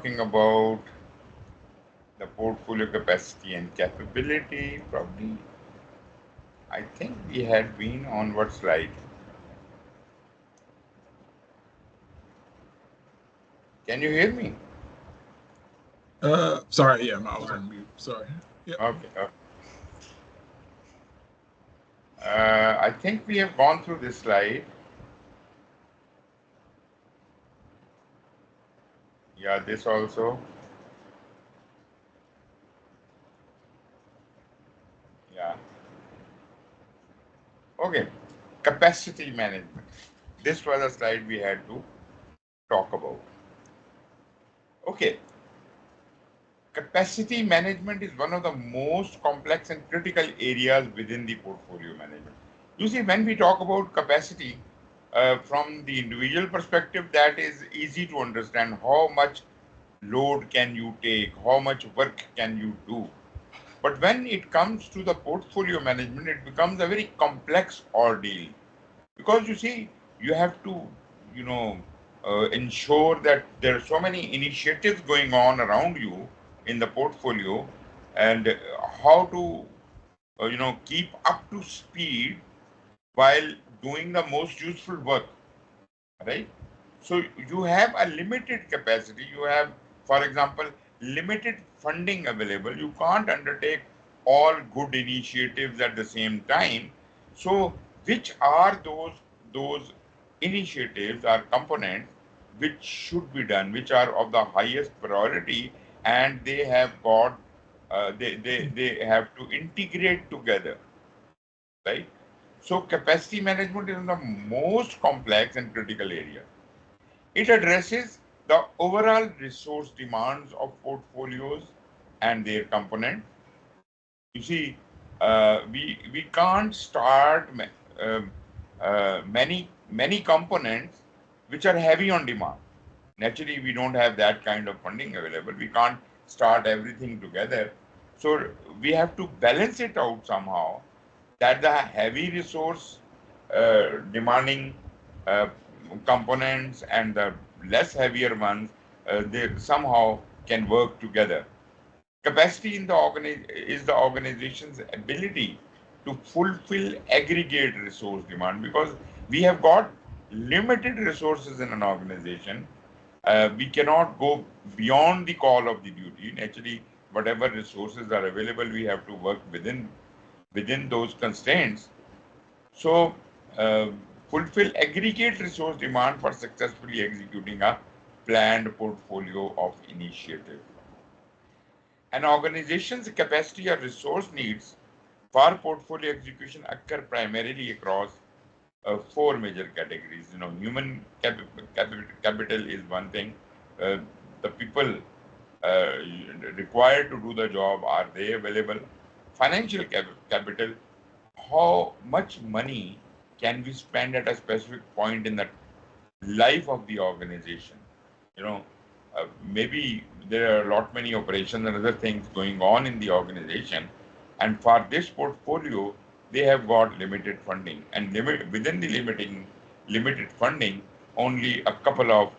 talking about the portfolio capacity and capability. Probably, I think we had been on what slide? Can you hear me? Sorry, yeah, I was on mute. Sorry. Yep. Okay. I think we have gone through this slide. Yeah, this also. Yeah. Okay. Capacity management. This was a slide we had to talk about. Okay. Capacity management is one of the most complex and critical areas within the portfolio management. You see, when we talk about capacity, from the individual perspective, that is easy to understand. How much load can you take? How much work can you do? But when it comes to the portfolio management, it becomes a very complex ordeal, because you see, you have to, you know, ensure that there are so many initiatives going on around you in the portfolio, and how to, keep up to speed while doing the most useful work, right? So you have a limited capacity. You have, for example, limited funding available. You can't undertake all good initiatives at the same time. So which are those initiatives or components which should be done, which are of the highest priority, and they have got they have to integrate together, right? So capacity management is the most complex and critical area. It addresses the overall resource demands of portfolios and their components. You see, we can't start many components which are heavy on demand. Naturally, we don't have that kind of funding available. We can't start everything together. So we have to balance it out somehow, that the heavy resource demanding uh, components and the less heavier ones, they somehow can work together. Capacity in the is the organization's ability to fulfill aggregate resource demand, because we have got limited resources in an organization. We cannot go beyond the call of the duty. Naturally, whatever resources are available, we have to work within those constraints. So, uh, fulfill aggregate resource demand for successfully executing a planned portfolio of initiatives. An organization's capacity or resource needs for portfolio execution occur primarily across four major categories. Human capital is one thing. Uh, the people uh, required to do the job, are they available? Financial capital, how much money can we spend at a specific point in the life of the organization? You know, Maybe there are a lot many operations and other things going on in the organization, and for this portfolio, they have got limited funding, and within the limited funding, only a couple of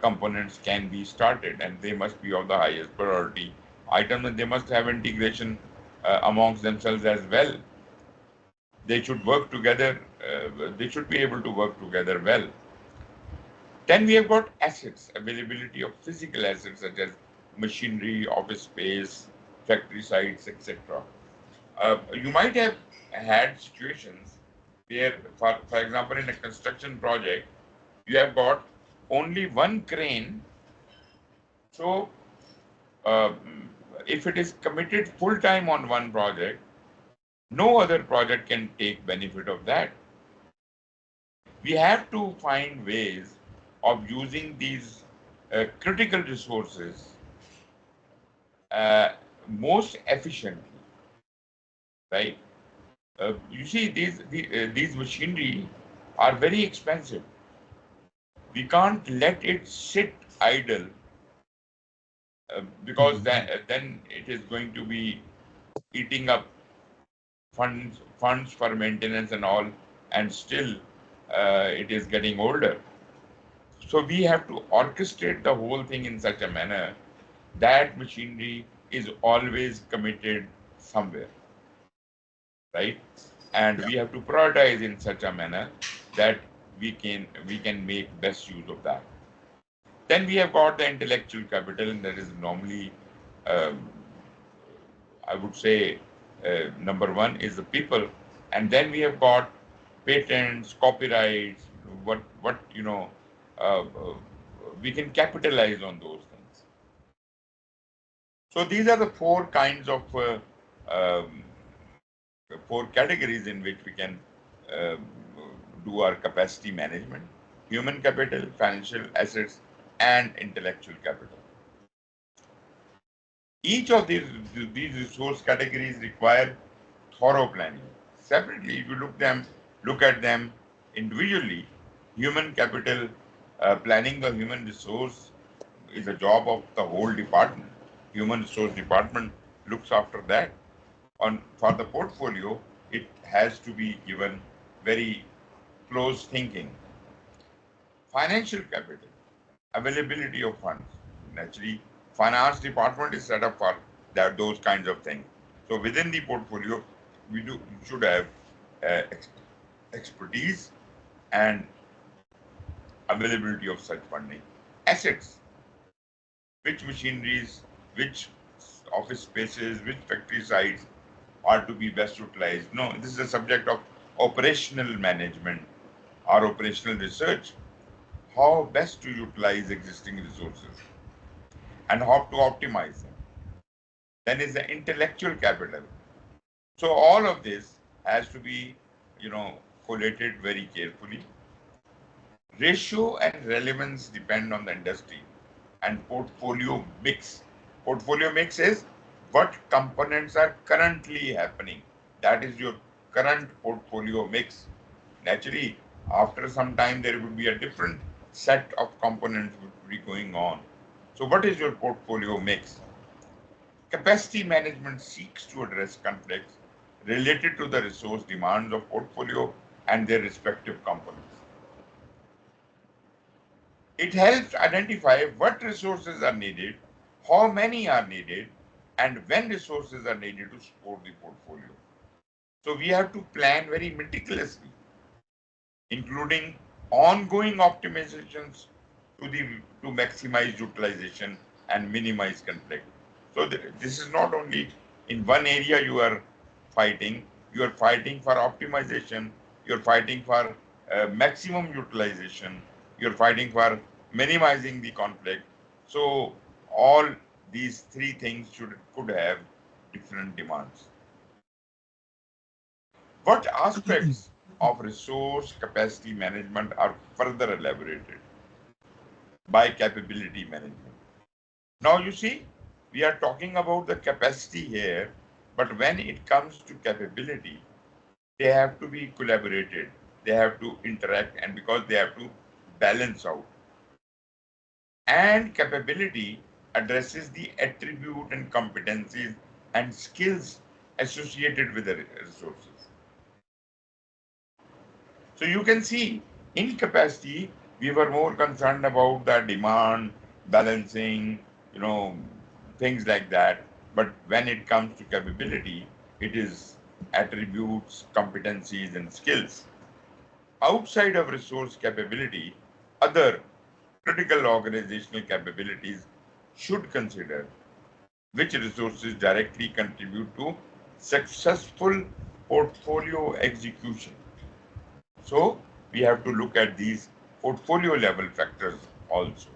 components can be started, and they must be of the highest priority item, and they must have integration amongst themselves as well. They should work together. They should be able to work together well. Then we have got assets, availability of physical assets such as machinery, office space, factory sites, etc. You might have had situations where, for example, in a construction project, you have got only one crane. So, uh, if it is committed full time on one project, no other project can take benefit of that. We have to find ways of using these critical resources uh, most efficiently, right? You see, these machinery are very expensive. We can't let it sit idle, because then it is going to be eating up funds for maintenance and all, and still it is getting older. So we have to orchestrate the whole thing in such a manner that machinery is always committed somewhere, right? And Yeah. we have to prioritize in such a manner that we can make best use of that. Then we have got the intellectual capital, and that is normally, um, I would say, number one is the people, and then we have got patents, copyrights, what we can capitalize on those things. So these are the four kinds of um, four categories in which we can uh, do our capacity management: human capital, financial assets, and intellectual capital. Each of these resource categories require thorough planning. Separately, if you look at them individually, human capital planning the human resource is a job of the whole department. Human resource department looks after that. On for the portfolio, it has to be given very close thinking. Financial capital, availability of funds. Naturally, finance department is set up for those kinds of things. So within the portfolio, we should have uh, expertise and availability of such funding. Assets, which machineries, which office spaces, which factory sites are to be best utilized. No, this is a subject of operational management or operational research. How best to utilize existing resources and how to optimize them. Then is the intellectual capital. So all of this has to be, collated very carefully. Ratio and relevance depend on the industry and portfolio mix. Portfolio mix is what components are currently happening. That is your current portfolio mix. Naturally, after some time, there would be a different set of components would be going on. So, what is your portfolio mix? Capacity management seeks to address conflicts related to the resource demands of portfolio and their respective components. It helps identify what resources are needed, how many are needed, and when resources are needed to support the portfolio. So we have to plan very meticulously, including ongoing optimizations to maximize utilization and minimize conflict. So this is not only in one area you are fighting for optimization, you're fighting for maximum utilization, you're fighting for minimizing the conflict. So all these three things could have different demands. What aspects of resource capacity management are further elaborated by capability management? Now you see, we are talking about the capacity here, but when it comes to capability, they have to be collaborated, they have to interact, and because they have to balance out. And capability addresses the attribute and competencies and skills associated with the resources. So you can see in capacity, we were more concerned about the demand, balancing, things like that. But when it comes to capability, it is attributes, competencies, and skills. Outside of resource capability, other critical organizational capabilities should consider which resources directly contribute to successful portfolio execution. So we have to look at these portfolio level factors also.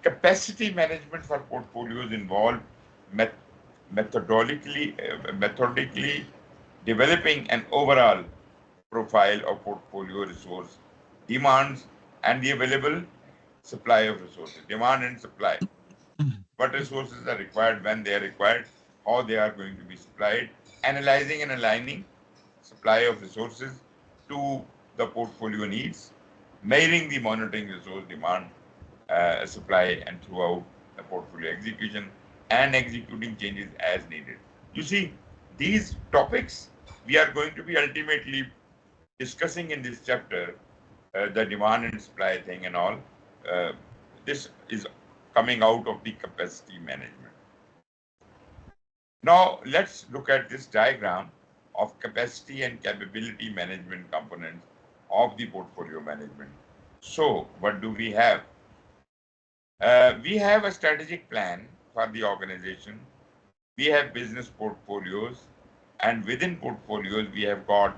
Capacity management for portfolios involve methodically developing an overall profile of portfolio resource demands and the available supply of resources. Demand and supply. What resources are required, when they are required, how they are going to be supplied, analyzing and aligning supply of resources to the portfolio needs, measuring the monitoring resource demand, supply, and throughout the portfolio execution, and executing changes as needed. You see, these topics we are going to be ultimately discussing in this chapter, the demand and supply thing and all. Uh, this is coming out of the capacity management. Now, let's look at this diagram of capacity and capability management components of the portfolio management. So, what do we have? We have a strategic plan for the organization. We have business portfolios, and within portfolios, we have got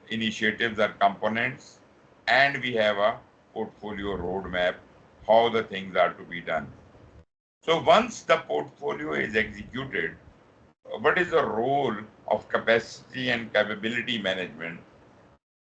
initiatives or components, and we have a portfolio roadmap, how the things are to be done. So once the portfolio is executed, what is the role of capacity and capability management?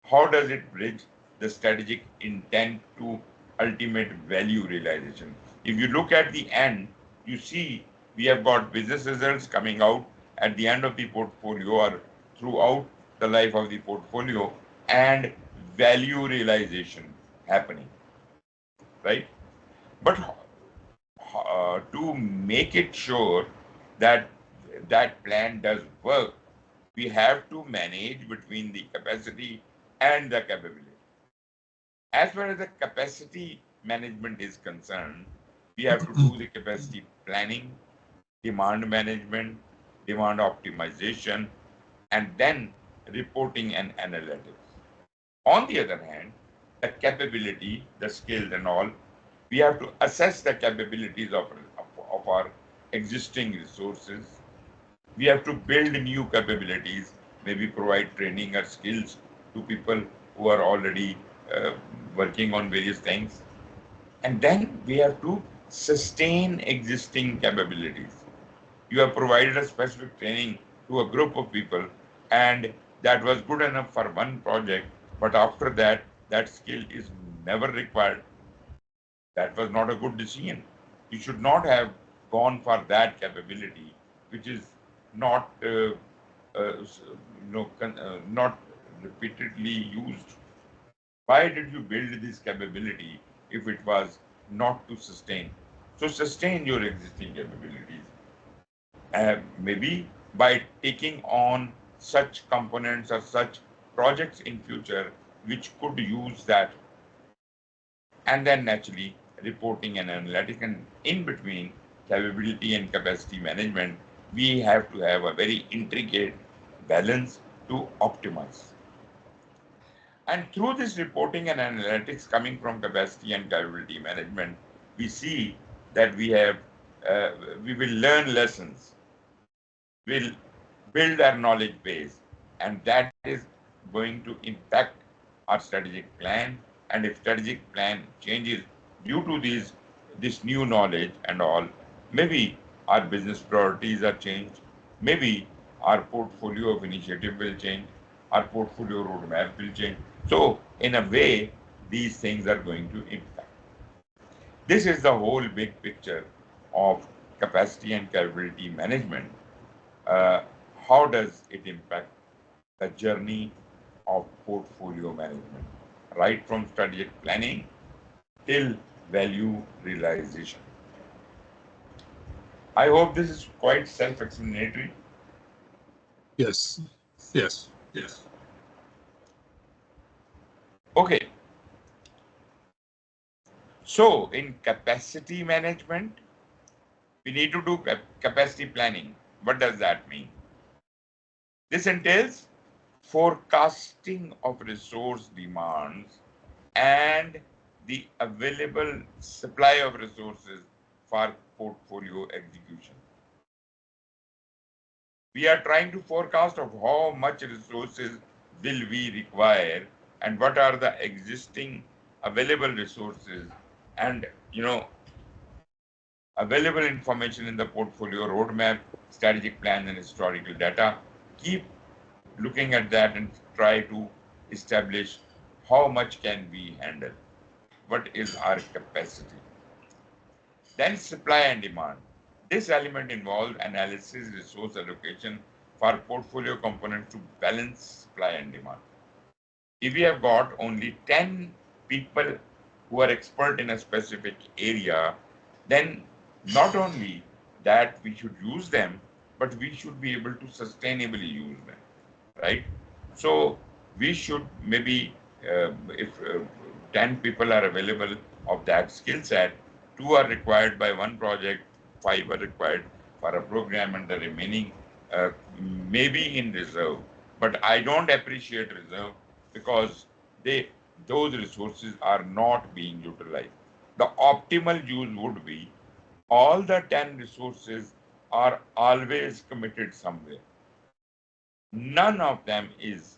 How does it bridge the strategic intent to ultimate value realization? If you look at the end, you see we have got business results coming out at the end of the portfolio or throughout the life of the portfolio, and value realization happening, right? But to make it sure that that plan does work, we have to manage between the capacity and the capability. As far as the capacity management is concerned, we have to do the capacity planning, demand management, demand optimization, and then reporting and analytics. On the other hand, the capability, the skills and all, we have to assess the capabilities of our existing resources. We have to build new capabilities, maybe provide training or skills to people who are already working on various things. And then we have to sustain existing capabilities. You have provided a specific training to a group of people, and that was good enough for one project, but after that, that skill is never required. That was not a good decision. You should not have gone for that capability, which is not not repeatedly used. Why did you build this capability if it was not to sustain? So sustain your existing capabilities. Maybe by taking on such components or such projects in future which could use that, and then naturally reporting and analytics, and in between capability and capacity management, we have to have a very intricate balance to optimize. And through this reporting and analytics coming from capacity and capability management, we see that we will learn lessons, we'll build our knowledge base, and that is going to impact our strategic plan. And if strategic plan changes due to this new knowledge and all, maybe our business priorities are changed, maybe our portfolio of initiative will change, our portfolio roadmap will change. So in a way, these things are going to impact. This is the whole big picture of capacity and capability management. How does it impact the journey of portfolio management, right from strategic planning till value realization? I hope this is quite self-explanatory. Yes. Yes. Yes. Okay. So in capacity management, we need to do capacity planning. What does that mean? This entails forecasting of resource demands and the available supply of resources for portfolio execution. We are trying to forecast of how much resources will we require and what are the existing available resources, and available information in the portfolio roadmap, strategic plan, and historical data. Keep looking at that and try to establish how much can we handle, what is our capacity. Then supply and demand. This element involves analysis, resource allocation for portfolio components to balance supply and demand. If we have got only 10 people who are expert in a specific area, then not only that we should use them, but we should be able to sustainably use them, right? So we should maybe if 10 people are available of that skill set, 2 are required by one project, 5 are required for a program, and the remaining maybe in reserve. But I don't appreciate reserve because those resources are not being utilized. The optimal use would be all the 10 resources are always committed somewhere. None of them is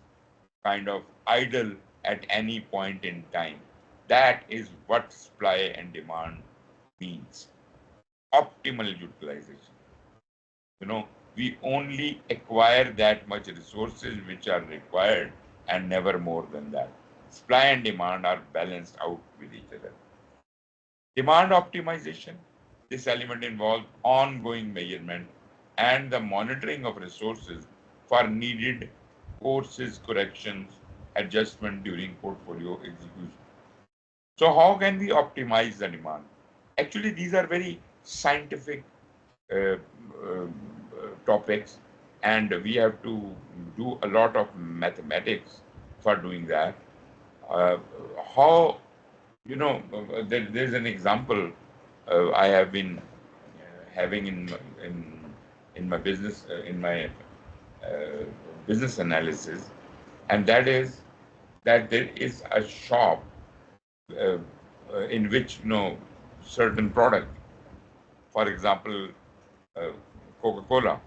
kind of idle at any point in time. That is what supply and demand means. Optimal utilization. We only acquire that much resources which are required and never more than that. Supply and demand are balanced out with each other. Demand optimization. This element involves ongoing measurement and the monitoring of resources for needed courses, corrections, adjustment during portfolio execution. So how can we optimize the demand? Actually, these are very scientific topics, and we have to do a lot of mathematics for doing that. How, there's an example I have been having in my business business analysis, and that is that there is a shop in which certain product, for example, Coca-Cola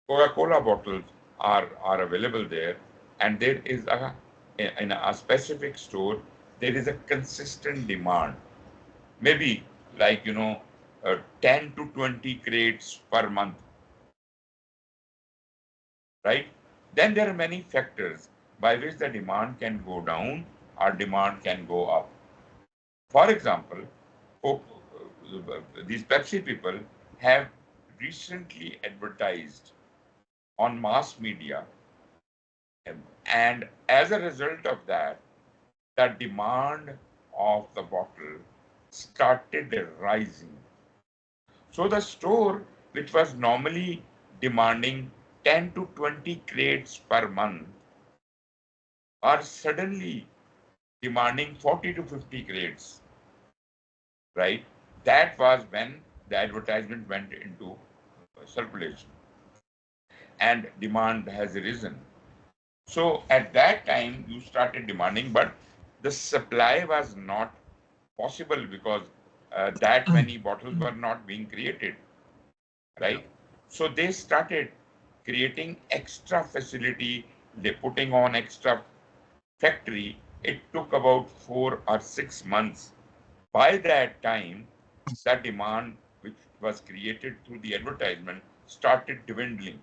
bottles are available there, and there is in a specific store there is a consistent demand, maybe like 10 to 20 crates per month, right? Then there are many factors by which the demand can go down or demand can go up. For example, these Pepsi people have recently advertised on mass media, and as a result of that, the demand of the bottle started rising. So the store, which was normally demanding 10 to 20 crates per month, are suddenly demanding 40 to 50 crates, right? That was when the advertisement went into circulation and demand has risen. So at that time, you started demanding, but the supply was not possible because that many bottles were not being created, right? So they started creating extra facility, they putting on extra factory. It took about 4 or 6 months. By that time, the demand which was created through the advertisement started dwindling.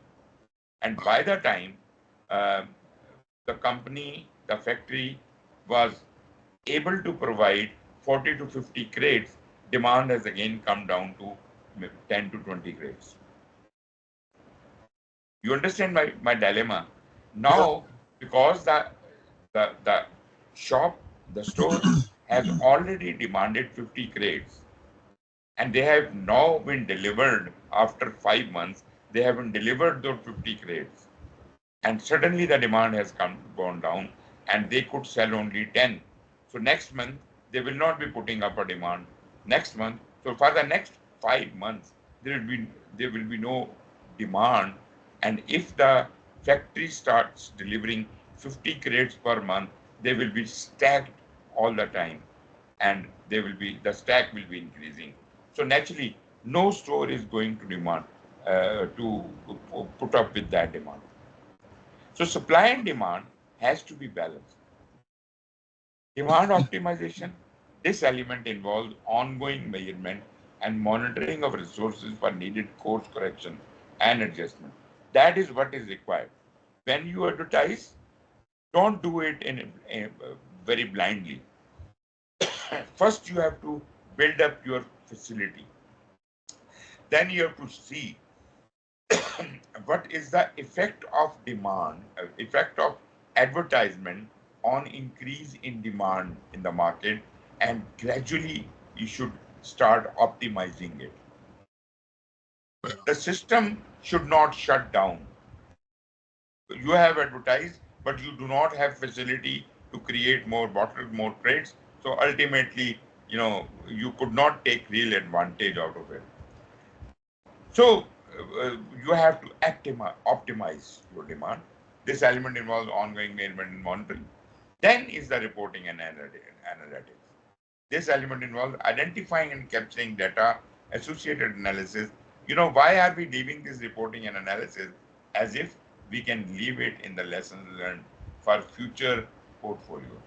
And by the time the company, the factory was able to provide 40 to 50 crates, demand has again come down to 10 to 20 crates. You understand my dilemma? Now, because the shop, the store has already demanded 50 crates, and they have now been delivered after 5 months, they haven't delivered those 50 crates. And suddenly the demand has gone down, and they could sell only 10. So next month, they will not be putting up a demand. Next month, so for the next 5 months, there will be no demand. And if the factory starts delivering 50 crates per month, they will be stacked all the time, and the stack will be increasing. So naturally, no store is going to demand to put up with that demand. So supply and demand has to be balanced. Demand optimization, this element involves ongoing measurement and monitoring of resources for needed course correction and adjustment. That is what is required. When you advertise, don't do it in very blindly. First, you have to build up your facility. Then you have to see what is the effect of demand, effect of advertisement on increase in demand in the market, and gradually you should start optimizing it. The system should not shut down. You have advertised, but you do not have facility to create more bottles, more crates. So ultimately, you could not take real advantage out of it. So you have to optimize your demand. This element involves ongoing management and monitoring. Then is the reporting and analytics. This element involves identifying and capturing data, associated analysis. Why are we leaving this reporting and analysis as if we can leave it in the lessons learned for future portfolio?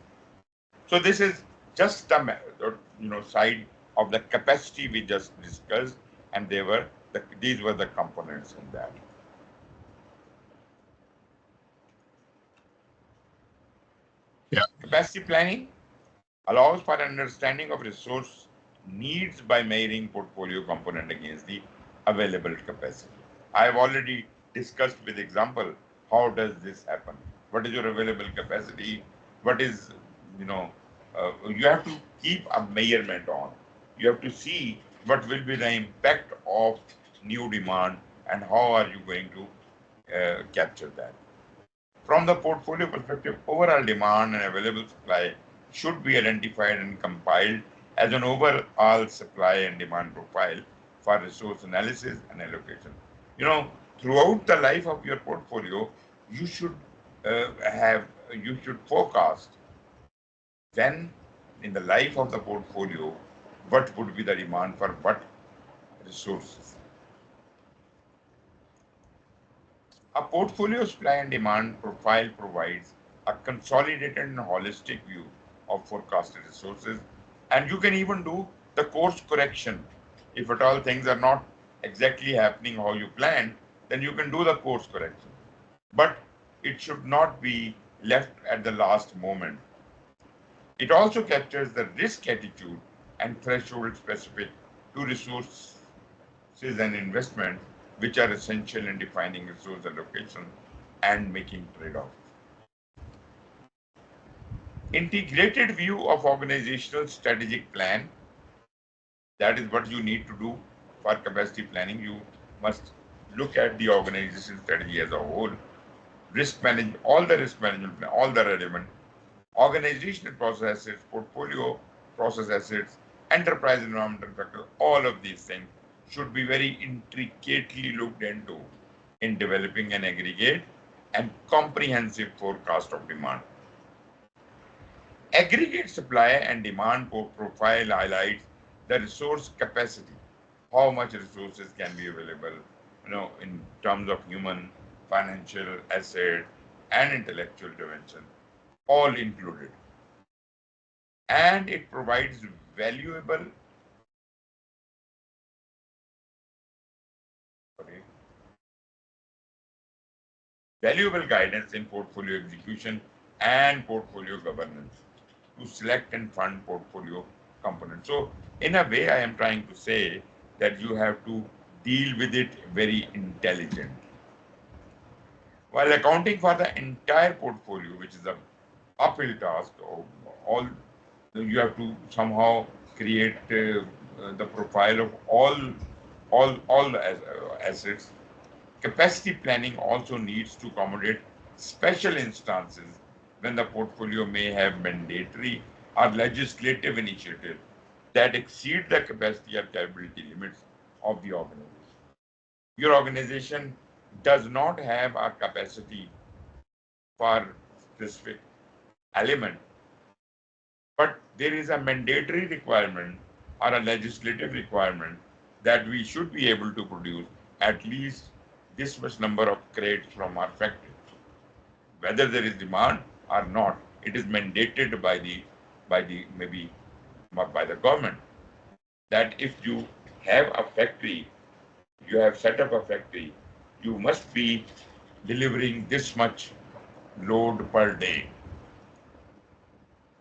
So this is just the side of the capacity we just discussed, and these were the components in that. Yeah. Capacity planning allows for understanding of resource needs by measuring portfolio component against the available capacity. I have already discussed with example how does this happen. What is your available capacity? What is, you have to keep a measurement on. You have to see what will be the impact of new demand and how are you going to capture that. From the portfolio perspective, overall demand and available supply should be identified and compiled as an overall supply and demand profile for resource analysis and allocation. Throughout the life of your portfolio, you should forecast when in the life of the portfolio, what would be the demand for what resources. A portfolio supply and demand profile provides a consolidated and holistic view of forecasted resources, and you can even do the course correction. If at all things are not exactly happening how you planned, then you can do the course correction. But it should not be left at the last moment. It also captures the risk attitude and threshold specific to resources and investment, which are essential in defining resource allocation and making trade-offs. Integrated view of organizational strategic plan. That is what you need to do for capacity planning. You must look at the organization strategy as a whole. Risk management, all the risk management, all the relevant organizational process assets, portfolio process assets, enterprise environmental factors, all of these things should be very intricately looked into in developing an aggregate and comprehensive forecast of demand. Aggregate supply and demand profile highlights the resource capacity, how much resources can be available, in terms of human, financial, asset, and intellectual dimension, all included. And it provides valuable guidance in portfolio execution and portfolio governance to select and fund portfolio components. So in a way, I am trying to say that you have to deal with it very intelligently. While accounting for the entire portfolio, which is an uphill task, you have to somehow create the profile of all assets. Capacity planning also needs to accommodate special instances when the portfolio may have mandatory or legislative initiatives that exceed the capacity or capability limits of the organization. Your organization does not have a capacity for specific element, but there is a mandatory requirement or a legislative requirement that we should be able to produce at least this much number of crates from our factory. Whether there is demand or not, it is mandated by the government that if you have a factory, you have set up a factory, you must be delivering this much load per day,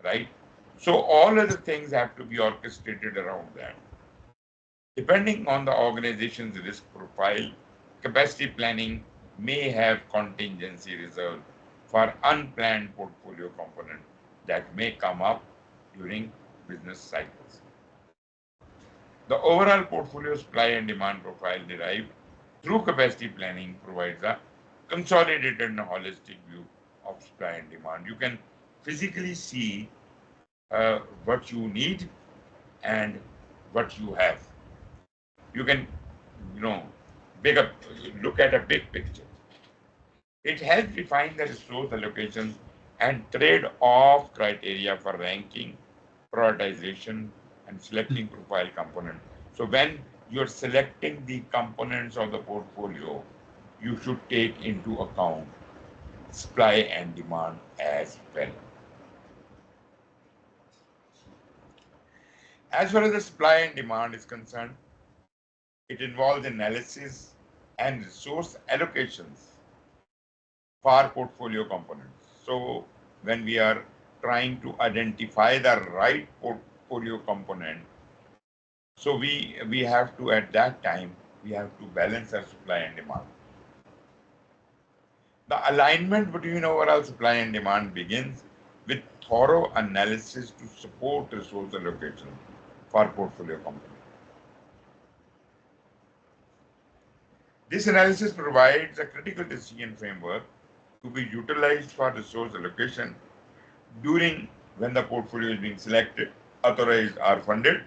right? So all of the things have to be orchestrated around that. Depending on the organization's risk profile, capacity planning may have contingency reserve for unplanned portfolio components that may come up during business cycles. The overall portfolio supply and demand profile derived through capacity planning provides a consolidated and holistic view of supply and demand. You can physically see what you need and what you have. You can, you know, big up, look at a big picture. It helps define the resource allocations and trade-off criteria for ranking, prioritization, and selecting profile components. So when you're selecting the components of the portfolio, you should take into account supply and demand as well. As far as the supply and demand is concerned, it involves analysis and resource allocations for portfolio components. So when we are trying to identify the right portfolio component, so we have to, at that time, we have to balance our supply and demand. The alignment between overall supply and demand begins with thorough analysis to support resource allocation for portfolio companies. This analysis provides a critical decision framework to be utilized for resource allocation during when the portfolio is being selected, authorized, or funded.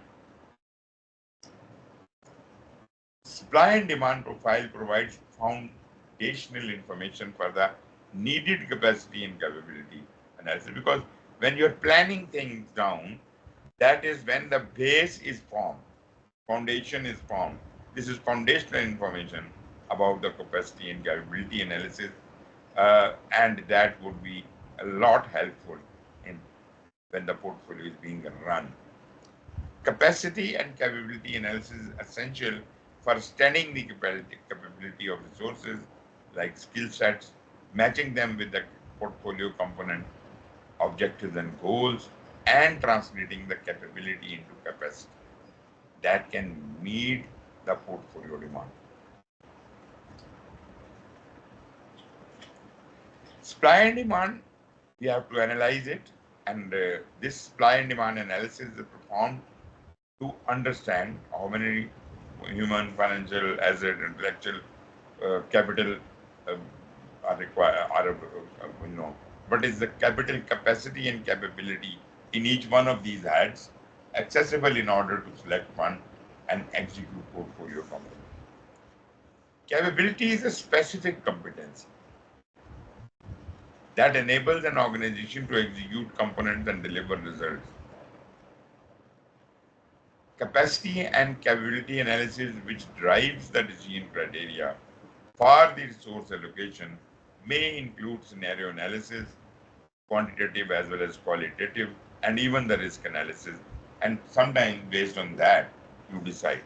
Supply and demand profile provides foundational information for the needed capacity and capability analysis, because when you're planning things down, that is when the base is formed, foundation is formed. This is foundational information about the capacity and capability analysis, and that would be a lot helpful in when the portfolio is being run. Capacity and capability analysis is essential for studying the capability of resources like skill sets, matching them with the portfolio component objectives and goals, and translating the capability into capacity that can meet the portfolio demand. Supply and demand, we have to analyze it, and this supply and demand analysis is performed to understand how many human, financial, asset, intellectual capital are required, what is the capital capacity and capability in each one of these heads accessible in order to select, fund, and execute portfolio company. Capability is a specific competency that enables an organization to execute components and deliver results. Capacity and capability analysis, which drives the decision criteria for the resource allocation, may include scenario analysis, quantitative as well as qualitative, and even the risk analysis. And sometimes based on that, you decide.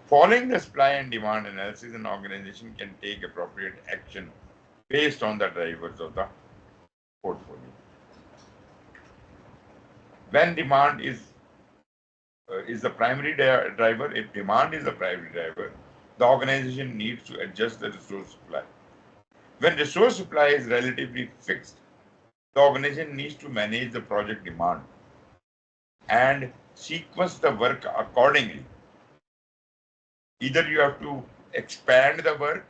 Following the supply and demand analysis, an organization can take appropriate action based on the drivers of the portfolio. When demand is the primary driver, if demand is the primary driver, the organization needs to adjust the resource supply. When resource supply is relatively fixed, the organization needs to manage the project demand and sequence the work accordingly. Either you have to expand the work,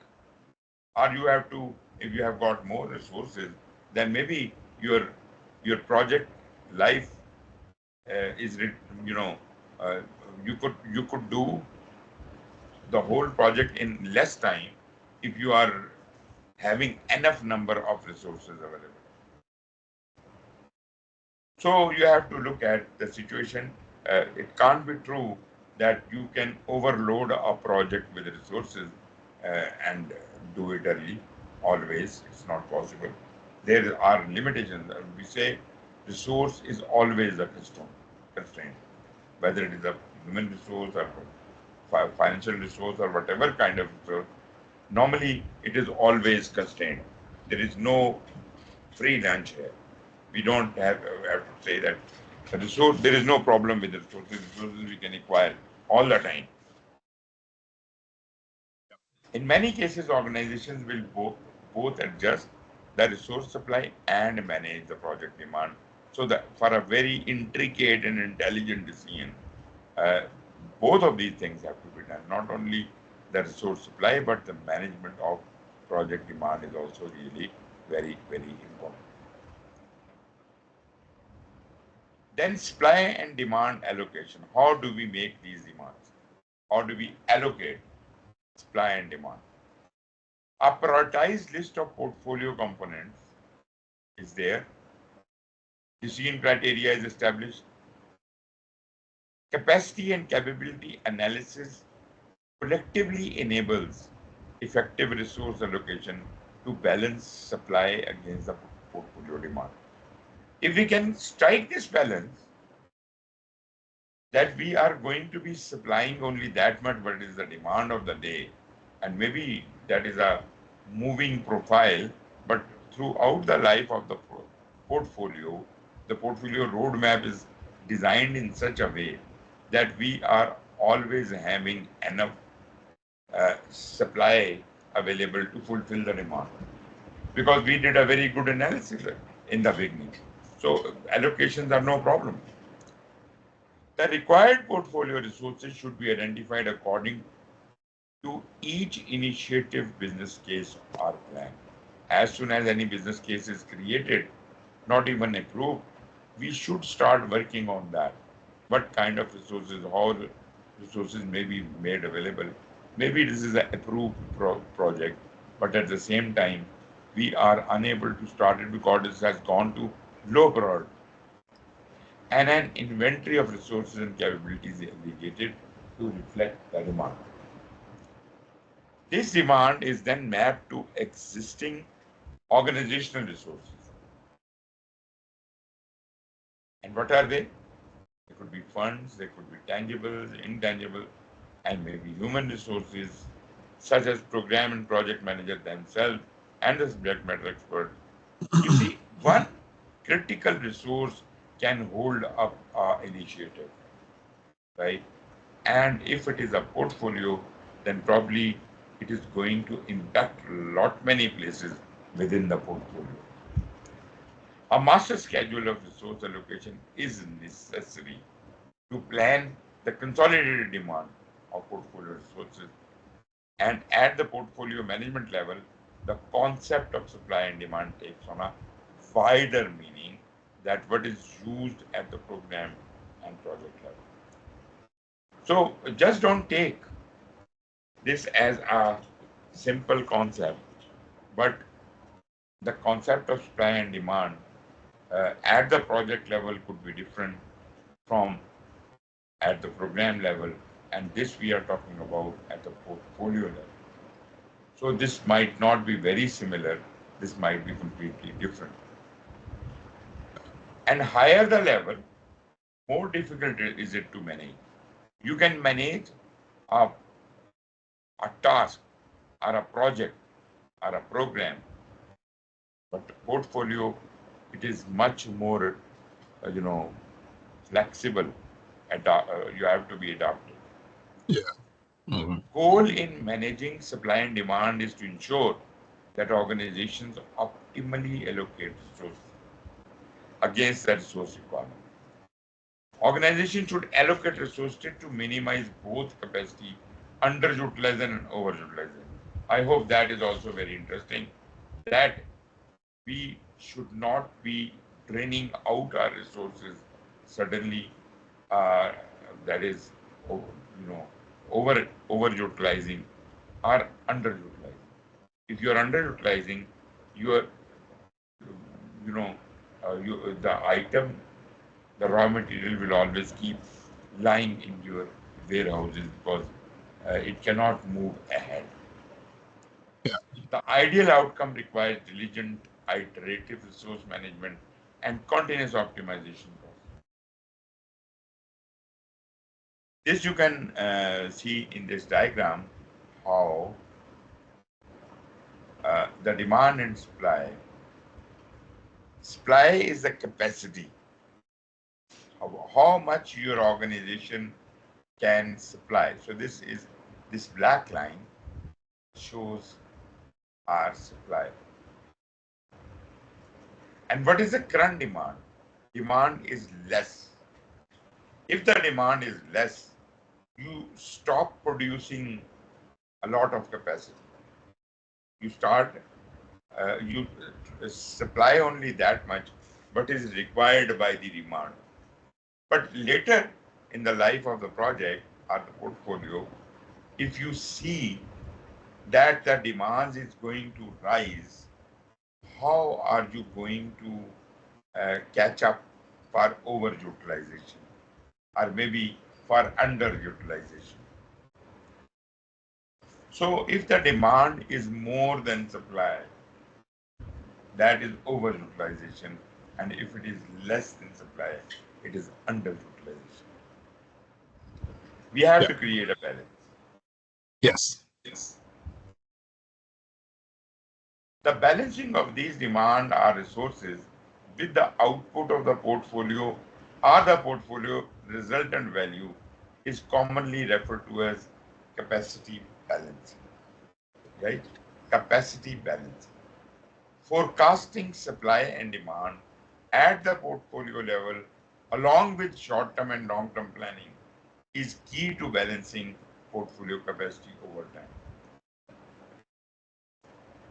or you have to, if you have got more resources, then maybe your project life is, you could do the whole project in less time if you are having enough number of resources available. So you have to look at the situation. It can't be true that you can overload a project with resources and do it early. Always, it's not possible. There are limitations. We say resource is always a constraint, whether it is a human resource or financial resource or whatever kind of resource. Normally, it is always constrained. There is no free lunch here. We don't have to say that the resource, there is no problem with the resources. Resources we can acquire all the time. In many cases, organizations will both adjust the resource supply and manage the project demand. So that for a very intricate and intelligent decision, both of these things have to be done. Not only the resource supply, but the management of project demand is also really very, very important. Then supply and demand allocation. How do we make these demands? How do we allocate supply and demand? A prioritized list of portfolio components is there. Decision criteria is established. Capacity and capability analysis collectively enables effective resource allocation to balance supply against the portfolio demand. If we can strike this balance, that we are going to be supplying only that much what is the demand of the day, and maybe that is a moving profile, but throughout the life of the portfolio roadmap is designed in such a way that we are always having enough supply available to fulfill the demand, because we did a very good analysis in the beginning. So allocations are no problem. The required portfolio resources should be identified according to each initiative business case or plan. As soon as any business case is created, not even approved, we should start working on that. What kind of resources, how resources may be made available. Maybe this is an approved project, but at the same time, we are unable to start it because this has gone to low priority. And an inventory of resources and capabilities is aggregated to reflect the demand. This demand is then mapped to existing organizational resources. And what are they? They could be funds, they could be tangible, intangible, and maybe human resources, such as program and project manager themselves and the subject matter expert. You see, one critical resource can hold up our initiative, right? And if it is a portfolio, then probably it is going to impact many places within the portfolio. A master schedule of resource allocation is necessary to plan the consolidated demand of portfolio resources. And at the portfolio management level, the concept of supply and demand takes on a wider meaning than what is used at the program and project level. So just don't take this as a simple concept, but the concept of supply and demand at the project level could be different from at the program level, and this we are talking about at the portfolio level. So this might not be very similar, this might be completely different. And higher the level, more difficult is it to manage. You can manage a task or a project or a program, but the portfolio, it is much more, flexible. You have to be adaptive. Yeah. Mm-hmm. Goal in managing supply and demand is to ensure that organizations optimally allocate resources against the resource requirement. Organizations should allocate resources to minimize both capacity underutilization and overutilization. I hope that is also very interesting, that we should not be draining out our resources suddenly, that is, overutilizing or underutilizing. If you are underutilizing, you are, the item, the raw material will always keep lying in your warehouses because it cannot move ahead. Yeah. The ideal outcome requires diligent, iterative resource management and continuous optimization process. This you can see in this diagram how the demand and supply. Supply is the capacity, how much your organization can supply. So this black line shows our supply. And what is the current demand? Demand is less. If the demand is less, you stop producing a lot of capacity. You start you supply only that much, but is required by the demand. But later in the life of the project or the portfolio, if you see that the demand is going to rise, how are you going to catch up for overutilization or maybe for underutilization? So if the demand is more than supply, that is overutilization, and if it is less than supply, it is underutilization. We have Yeah. to create a balance. Yes. Yes. The balancing of these demand or resources with the output of the portfolio or the portfolio resultant value is commonly referred to as capacity balancing, right? Capacity balancing. Forecasting supply and demand at the portfolio level, along with short-term and long-term planning, is key to balancing portfolio capacity over time.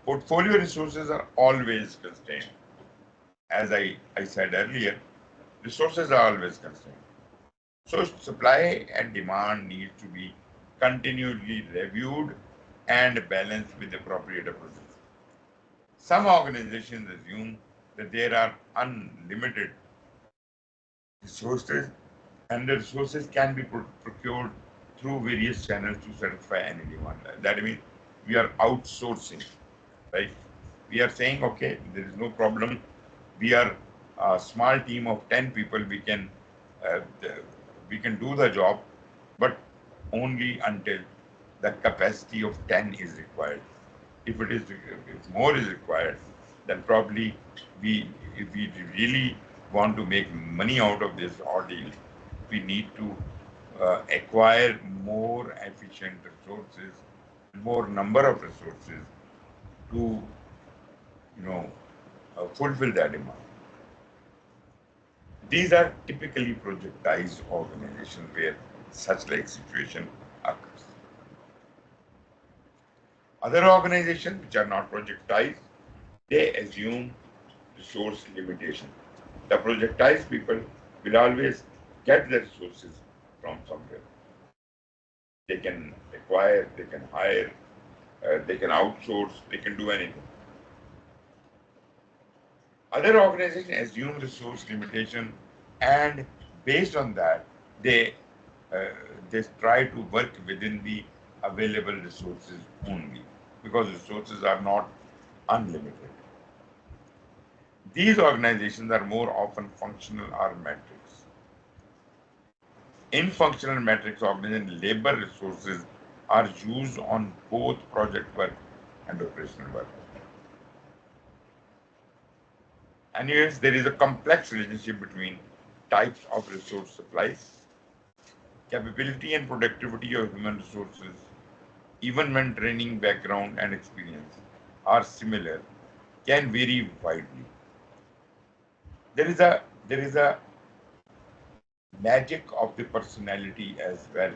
Portfolio resources are always constrained. As I said earlier, resources are always constrained. So supply and demand need to be continually reviewed and balanced with appropriate approaches. Some organizations assume that there are unlimited resources and the resources can be procured through various channels to satisfy any demand. That means we are outsourcing, right? We are saying, okay, there is no problem. We are a small team of 10 people. We can do the job, but only until the capacity of 10 is required. If more is required, then probably if we really want to make money out of this ordeal, we need to acquire more efficient resources, more number of resources to, fulfill that demand. These are typically projectized organizations where such like situation occurs. Other organizations which are not projectized, they assume resource limitation. The projectized people will always get the resources from somewhere. They can acquire, they can hire, they can outsource, they can do anything. Other organizations assume resource limitation, and based on that, they try to work within the available resources only, because resources are not unlimited. These organizations are more often functional or matrix. In functional matrix organizations, labor resources are used on both project work and operational work. And yes, there is a complex relationship between types of resource supplies, capability and productivity of human resources, even when training background and experience are similar, can vary widely. There is a magic of the personality as well.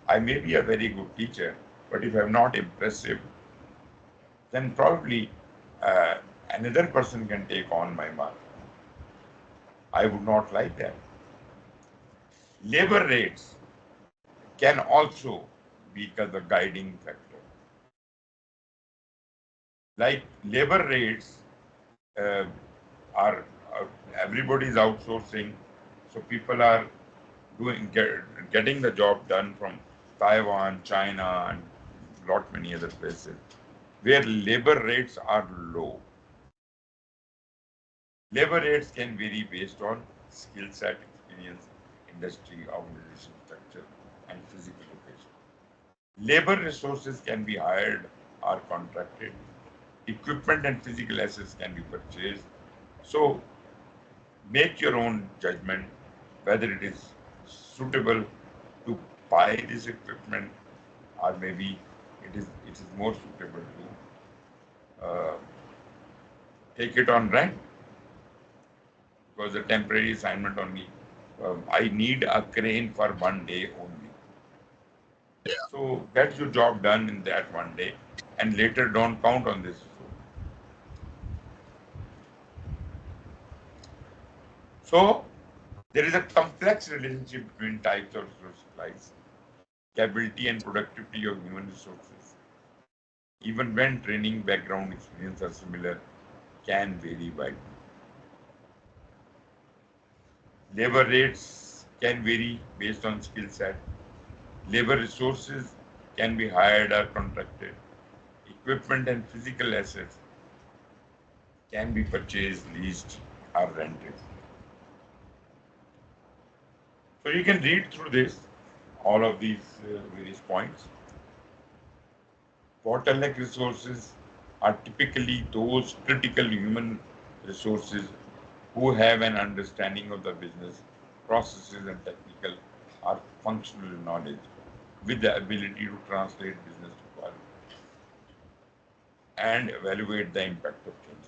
I may be a very good teacher, but if I'm not impressive, then probably another person can take on my mark. I would not like that. Labor rates can also be the guiding factor. Like labor rates are everybody is outsourcing, so people are getting the job done from Taiwan, China, and lot many other places where labor rates are low. Labor rates can vary based on skill set, experience, industry, organization structure, and physical location. Labor resources can be hired or contracted. Equipment and physical assets can be purchased. So make your own judgment whether it is suitable to buy this equipment, or maybe it is more suitable to take it on rent, because a temporary assignment only. I need a crane for 1 day only. Yeah. So get your job done in that 1 day, and later don't count on this. So there is a complex relationship between types of resource supplies, capability and productivity of human resources. Even when training, background, experience are similar, can vary widely. Labor rates can vary based on skill set. Labor resources can be hired or contracted. Equipment and physical assets can be purchased, leased, or rented. So you can read through this, all of these various points. Bottleneck resources are typically those critical human resources who have an understanding of the business processes and technical or functional knowledge with the ability to translate business requirements and evaluate the impact of change.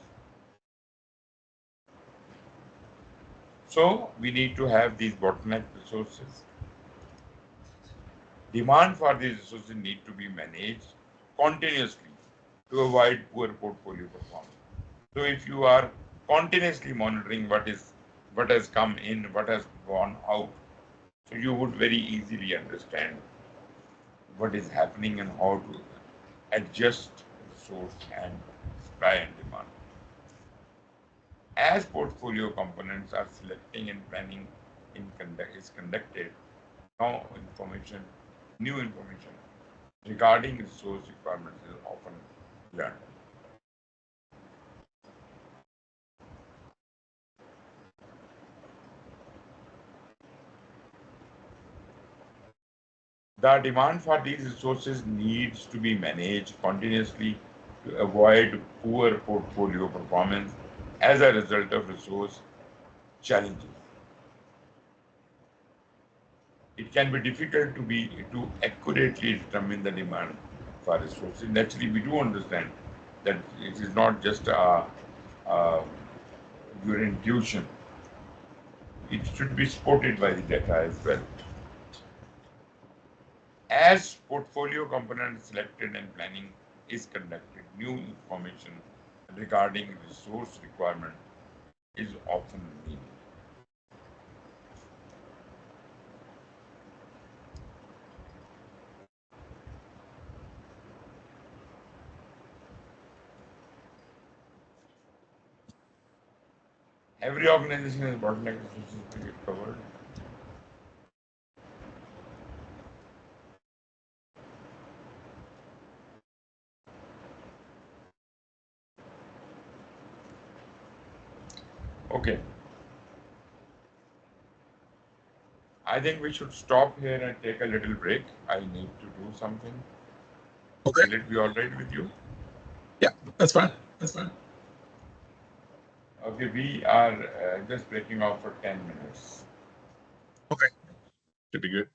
So we need to have these bottleneck resources. Demand for these resources need to be managed continuously to avoid poor portfolio performance. So if you are continuously monitoring what has come in, what has gone out, so you would very easily understand what is happening and how to adjust resource and supply and demand. As portfolio components are selecting and planning is conducted, now new information regarding resource requirements is often learned. The demand for these resources needs to be managed continuously to avoid poor portfolio performance as a result of resource challenges. It can be difficult to accurately determine the demand for resources. Naturally, we do understand that it is not just your intuition. It should be supported by the data as well. As portfolio component selected and planning is conducted, new information regarding resource requirement is often needed. Every organization has bottleneck resources to get covered. Okay. I think we should stop here and take a little break. I need to do something. Okay. Will it be all right with you? Yeah, that's fine. That's fine. Okay, we are just breaking off for 10 minutes. Okay. Should be good.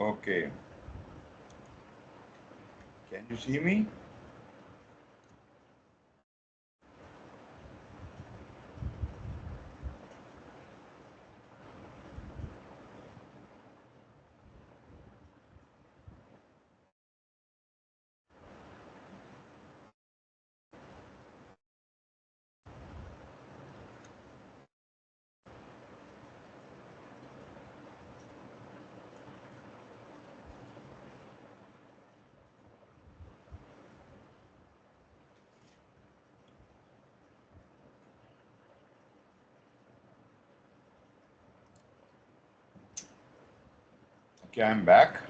Okay. Can you see me? Okay, I'm back.